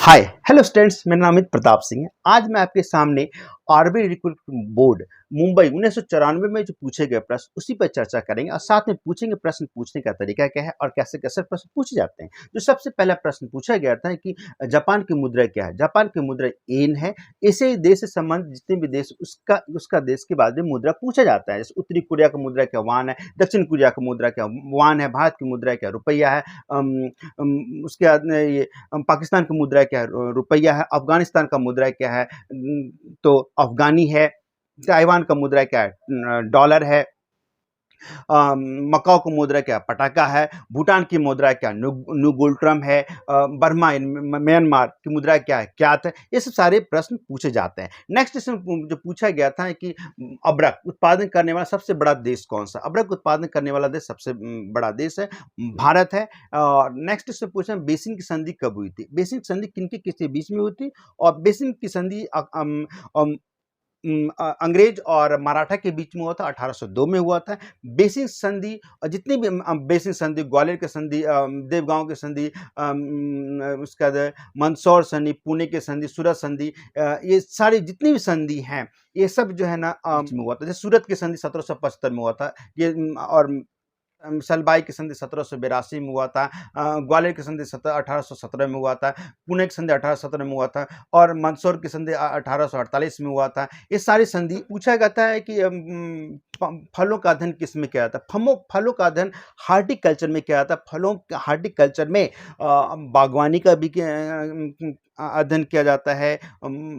Hi hello students, मेरा नाम अमित प्रताप सिंह है। आज मैं आपके सामने आरबीआई रिक्रूटमेंट बोर्ड मुंबई 1994 में जो पूछे गए प्रश्न उसी पर चर्चा करेंगे और साथ में पूछेंगे प्रश्न पूछने का तरीका क्या है और कैसे कैसे प्रश्न पूछे जाते हैं। जो सबसे पहला प्रश्न पूछा गया था कि जापान की मुद्रा क्या है। जापान की मुद्रा येन है। इसे देश से संबंधित जितने भी देश उसका उसका देश के बाद में मुद्रा पूछा जाता है। जैसे उत्तरी कोरिया का मुद्रा क्या वान है, दक्षिण कोरिया का मुद्रा क्या वान है, भारत की मुद्रा क्या रुपया है, उसके बाद में ये पाकिस्तान की मुद्रा क्या है, रुपया है। अफगानिस्तान का मुद्रा क्या है, तो अफगानी है। ताइवान का मुद्रा क्या है, डॉलर है। मकाओ की मुद्रा क्या, पटाखा है। भूटान की मुद्रा क्या, नुगुल्ट्रम है। बर्मा म्यांमार की मुद्रा क्या है, क्यात है। ये सब सारे प्रश्न पूछे जाते हैं। नेक्स्ट इसमें जो पूछा गया था कि अबरक उत्पादन करने वाला सबसे बड़ा देश कौन सा। अबरक उत्पादन करने वाला देश सबसे बड़ा देश है भारत है। और नेक्स्ट इसमें पूछा बेसिन की संधि कब हुई थी। बेसिन की संधि किनके किसके बीच में हुई थी और बेसिन की संधि अंग्रेज और मराठा के बीच में हुआ था, 1802 में हुआ था। बेसिन संधि और जितनी भी बेसिन संधि, ग्वालियर की संधि, देवगांव की संधि, उसके बाद मंदसौर संधि, पुणे की संधि, सूरत संधि, ये सारी जितनी भी संधि हैं ये सब जो है ना में हुआ था। जैसे सूरत की संधि 1775 में हुआ था ये, और सलबाई की संधि 1782 में हुआ था। ग्वालियर की संधि 1817 में हुआ था। पुणे की संधि 1817 में हुआ था और मंदसौर की संधि 1848 में हुआ था। ये सारी संधि पूछा जाता है कि फलों का अध्ययन किस में किया जाता है। फलों का अध्ययन हार्टिकल्चर में किया जाता है। फलों हार्टिकल्चर में बागवानी का भी अध्ययन किया जाता है।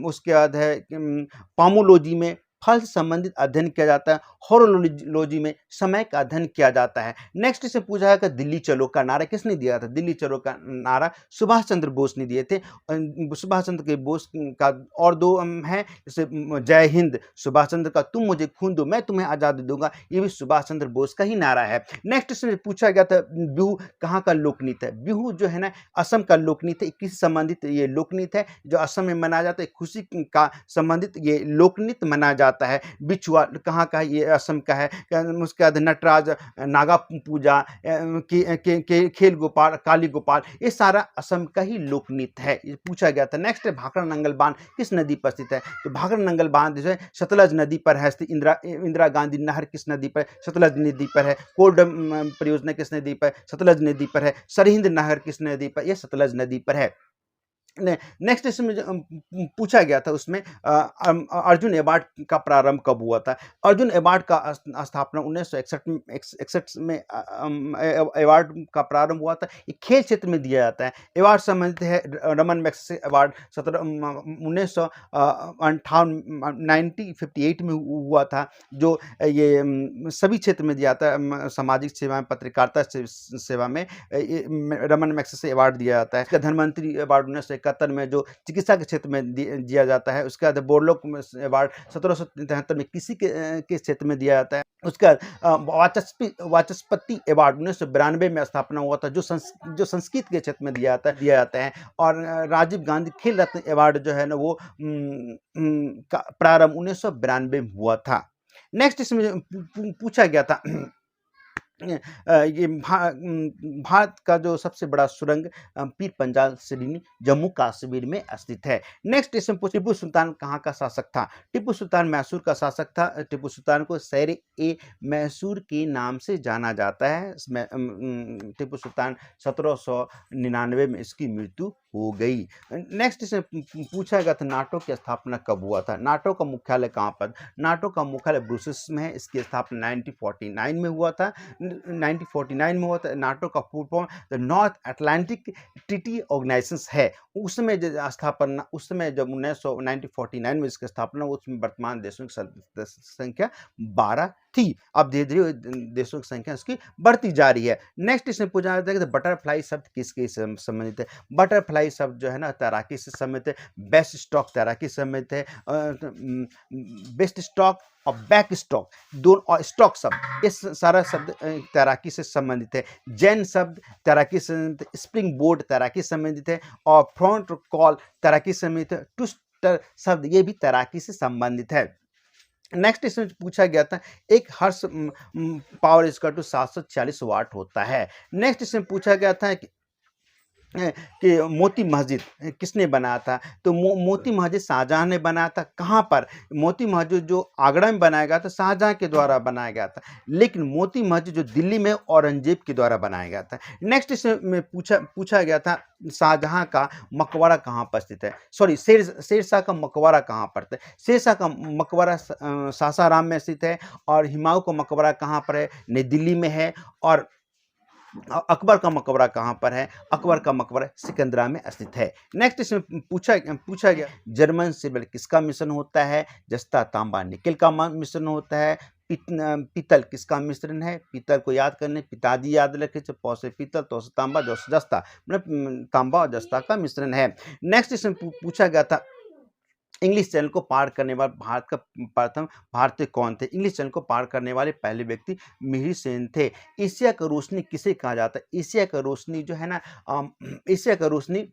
उसके बाद है पामोलॉजी में फल से संबंधित अध्ययन किया जाता है। होरोलॉजी में समय का अध्ययन किया जाता है। नेक्स्ट से पूछा है कि दिल्ली चलो का नारा किसने दिया था। दिल्ली चलो का नारा सुभाष चंद्र बोस ने दिए थे। सुभाष चंद्र के बोस का और दो हैं, जैसे जय हिंद सुभाष चंद्र का, तुम मुझे खून दो मैं तुम्हें आजादी दूंगा, ये भी सुभाष चंद्र बोस का ही नारा है। नेक्स्ट से पूछा गया था बिहू कहाँ का लोकनृत्य है। बिहू जो है ना असम का लोकनृत्य, किसी संबंधित ये लोकनृत्य है जो असम में मनाया जाता है। खुशी का संबंधित ये लोकनृत्य मनाया जाता है। बिछुआ कहाँ का है, ये असम का है। उसके बाद नटराज, नागा पूजा, खेल गोपाल, काली गोपाल, ये सारा असम का ही लोकनृत्य है। ये पूछा गया था। नेक्स्ट है भाखड़ा नंगल बांध किस नदी पर स्थित है। तो भाखड़ा नंगल बांध जो है सतलज नदी पर है स्थित। इंदिरा गांधी नहर किस नदी पर, सतलज नदी पर है। कोल्डम परियोजना किस नदी पर, सतलज नदी पर है। सरहिंद नहर किस नदी पर, यह सतलज नदी पर है। नेक्स्ट इसमें पूछा गया था उसमें अर्जुन अवार्ड का प्रारंभ कब हुआ था। अर्जुन अवार्ड का स्थापना 1961 में अवार्ड का प्रारंभ हुआ था। ये खेल क्षेत्र में दिया जाता है। अवार्ड संबंधित है रमन मैग्सेसे अवार्ड 1958 में हुआ था, जो ये सभी क्षेत्र में दिया जाता है। सामाजिक सेवा में, पत्रकारिता सेवा में रमन मैग्सेसे अवार्ड दिया जाता है। धनवंतरी अवार्ड 1971 में जो चिकित्सा के क्षेत्र में दिया जाता है। उसके बाद बोरलोक अवार्ड 1773 में कृषि के क्षेत्र में दिया जाता है। उसके बाद वाचस्पति अवार्ड 1992 में स्थापना हुआ था, जो संस्कृत के क्षेत्र में दिया जाता है। और राजीव गांधी खेल रत्न अवार्ड जो है ना वो का प्रारंभ 1992 में हुआ था। नेक्स्ट इसमें पूछा गया था ये भारत का जो सबसे बड़ा सुरंग पीर पंजाल श्रेणी जम्मू कश्मीर में स्थित है। नेक्स्ट इसमें टिप्पू सुल्तान कहाँ का शासक था। टिप्पू सुल्तान मैसूर का शासक था। टिप्पू सुल्तान को शेर ए मैसूर के नाम से जाना जाता है। टिप्पू सुल्तान 1799 में इसकी मृत्यु हो गई। नेक्स्ट इसमें पूछा गया था नाटो की स्थापना कब हुआ था। नाटो का मुख्यालय कहाँ पर, नाटो का मुख्यालय ब्रुसेल्स में है। इसकी स्थापना 1949 में हुआ था। 1949 में हुआ था। नाटो का full form the North Atlantic Treaty Organization है। उसमें स्थापना, उस समय जब 1949 में इसकी स्थापना, उसमें वर्तमान देशों की संख्या 12 थी। अब धीरे धीरे देशों की संख्या इसकी बढ़ती जा रही है। नेक्स्ट इसमें पूछा जाता है कि बटरफ्लाई शब्द किसके संबंधित है। बटरफ्लाई शब्द जो है ना तैराकी से संबंधित है। बेस्ट स्टॉक तैराकी से संबंधित है। बेस्ट स्टॉक और बैक स्टॉक दोनों, और स्टॉक शब्द, ये सारा शब्द तैराकी से संबंधित है। जैन शब्द तैराकी से संबंधित है। स्प्रिंग बोर्ड तैराकी से संबंधित है। और फ्रंट कॉल तैराकी से संबंधित है। ट्विस्टर शब्द ये भी तैराकी से संबंधित है। नेक्स्ट इसमें पूछा गया था एक हर्स पावर इक्वल टू 740 वाट होता है। नेक्स्ट इसमें पूछा गया था कि कि मोती मस्जिद किसने बनाया था? तो मोती मस्जिद शाहजहाँ ने बनाया था। कहाँ पर? मोती मस्जिद जो आगरा में बनाया गया था, शाहजहाँ के द्वारा बनाया गया था। लेकिन मोती मस्जिद जो दिल्ली में औरंगज़ेब के द्वारा बनाया गया था। नेक्स्ट इसमें पूछा पूछा गया था, शाहजहाँ का मकबरा कहाँ पर स्थित है? सॉरी, शेरशाह का मकबरा कहाँ पर है? शेरशाह का मकबरा सासाराम में स्थित है। और हुमायूँ का मकबरा कहाँ पर है? नई दिल्ली में है। और अकबर का मकबरा कहाँ पर है? अकबर का मकबरा सिकंदरा में स्थित है। नेक्स्ट इसमें पूछा गया, जर्मन सिल्वर किसका मिश्रण होता है? जस्ता, तांबा, निकेल का मिश्रण होता है। पीतल किसका मिश्रण है? पीतल को याद करने, पिताजी याद रखे, पौ से पीतल, तो से तांबा, जो से जस्ता, मतलब तांबा और जस्ता का मिश्रण है। नेक्स्ट इसमें पूछा गया था, इंग्लिश चैनल को पार करने वाले भारत का प्रथम भारतीय कौन थे? इंग्लिश चैनल को पार करने वाले पहले व्यक्ति मिहिर सेन थे। एशिया का रोशनी किसे कहा जाता है? एशिया का रोशनी जो है ना, एशिया का रोशनी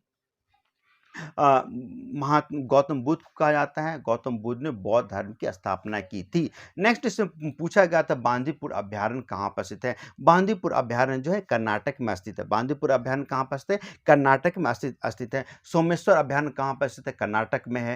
महात्मा गौतम बुद्ध को कहा जाता है। गौतम बुद्ध ने बौद्ध धर्म की स्थापना की थी। नेक्स्ट इसमें पूछा गया था, बांदीपुर अभ्यारण्य कहाँ पर स्थित है? बांदीपुर अभ्यारण्य जो है कर्नाटक में स्थित है। बांदीपुर अभ्यारण्य कहाँ पर स्थित है? कर्नाटक में स्थित है। सोमेश्वर अभ्यारण्य कहाँ पर स्थित है? कर्नाटक में है।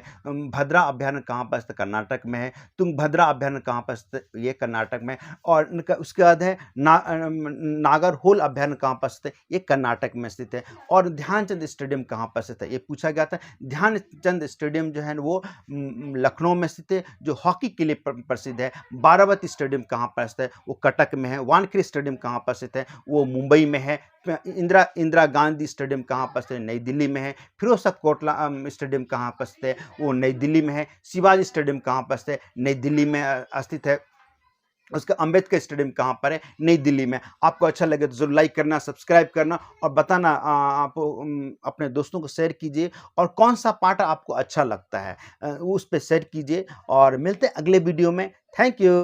भद्रा अभ्यारण्य कहाँ पर स्थित है? कर्नाटक में है। तुंगभद्रा अभ्यारण्य कहाँ पर स्थित है? ये कर्नाटक में। और उसके बाद है नागरहोल अभ्यारण्य कहाँ पर स्थित है? ये कर्नाटक में स्थित है। और ध्यानचंद स्टेडियम कहाँ पर स्थित है? ये पूछा गया था। ध्यानचंद स्टेडियम जो है वो लखनऊ में स्थित है, जो हॉकी के लिए प्रसिद्ध है। बारावती स्टेडियम कहाँ पर स्थित है? वो कटक में है। वानखेड़े स्टेडियम कहाँ पर स्थित है? वो मुंबई में है। इंदिरा गांधी स्टेडियम कहाँ पर स्थित है? नई दिल्ली में है। फिरोज शाह कोटला स्टेडियम कहाँ पर स्थित है? वो नई दिल्ली में है। शिवाजी स्टेडियम कहाँ पर स्थित है? नई दिल्ली में स्थित है। उसका अंबेडकर स्टेडियम कहाँ पर है? नई दिल्ली में। आपको अच्छा लगे तो जरूर लाइक करना, सब्सक्राइब करना और बताना, आप अपने दोस्तों को शेयर कीजिए। और कौन सा पार्ट आपको अच्छा लगता है उस पे शेयर कीजिए। और मिलते हैं अगले वीडियो में। Thank you.